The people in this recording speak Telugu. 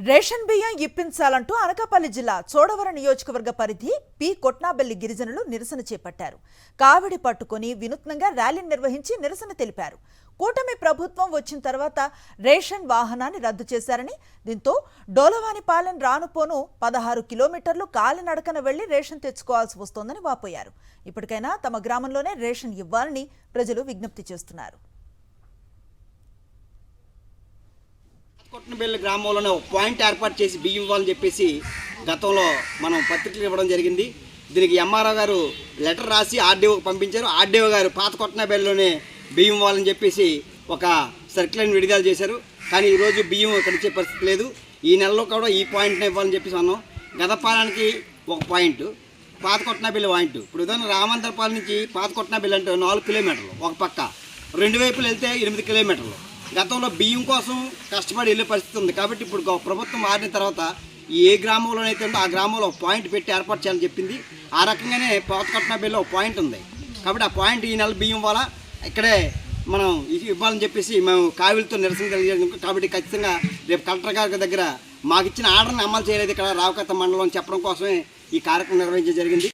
రేషన్ బియ్యం ఇప్పించాలంటూ అనకాపల్లి జిల్లా చోడవరం నియోజకవర్గ పరిధి పి కొట్నాబెల్లి గిరిజనులు నిరసన చేపట్టారు. కావిడి పట్టుకొని వినూత్నంగా ర్యాలీ నిర్వహించి నిరసన తెలిపారు. కూటమి ప్రభుత్వం వచ్చిన తర్వాత రేషన్ వాహనాన్ని రద్దు చేశారని, దీంతో డోలవానిపాలెం రానుపోను 16 కిలోమీటర్లు కాలినడకన వెళ్లి రేషన్ తెచ్చుకోవాల్సి వస్తోందని వాపోయారు. ఇప్పటికైనా తమ గ్రామంలోనే రేషన్ ఇవ్వాలని ప్రజలు విజ్ఞప్తి చేస్తున్నారు. కొట్నబెల్లి గ్రామంలోనే ఒక పాయింట్ ఏర్పాటు చేసి బియ్యం ఇవ్వాలని చెప్పేసి గతంలో మనం పత్రికలు ఇవ్వడం జరిగింది. దీనికి ఎంఆర్ఓ గారు లెటర్ రాసి ఆర్డీఓకి పంపించారు. ఆర్డీఓ గారు పాత కొట్నబెల్లిలోనే బియ్యం ఇవ్వాలని చెప్పేసి ఒక సర్క్యులర్ని విడుదల చేశారు. కానీ ఈరోజు బియ్యం ఇక్కడ ఇచ్చే పరిస్థితి లేదు. ఈ నెలలో కూడా ఈ పాయింట్ని ఇవ్వాలని చెప్పేసి అన్నాం. గదపాలెంకి ఒక పాయింట్, పాత కొట్నబెల్లి పాయింట్. ఇప్పుడు ఉదాహరణ రామంతరపాలెం నుంచి పాత కొట్నబెల్లి అంటే 4 కిలోమీటర్లు ఒక పక్క, 2 వైపులు వెళ్తే 8 కిలోమీటర్లు. గతంలో బియ్యం కోసం కష్టపడి వెళ్ళే పరిస్థితి ఉంది. కాబట్టి ఇప్పుడు ప్రభుత్వం మారిన తర్వాత ఏ గ్రామంలోనైతే ఉందో ఆ గ్రామంలో ఒక పాయింట్ పెట్టి ఏర్పాటు చేయాలని చెప్పింది. ఆ రకంగానే పాత కొట్నబెల్లిలో ఒక పాయింట్ ఉంది. కాబట్టి ఆ పాయింట్ ఈ నెల బియ్యం వల్ల ఇక్కడే మనం ఇవ్వాలని చెప్పేసి మేము కావిలితో నిరసన తెలియజేసాం. కాబట్టి ఖచ్చితంగా రేపు కలెక్టర్ గారి దగ్గర మాకు ఇచ్చిన ఆర్డర్ని అమలు చేయలేదు ఇక్కడ రావుకత్త మండలం చెప్పడం కోసమే ఈ కార్యక్రమం నిర్వహించడం జరిగింది.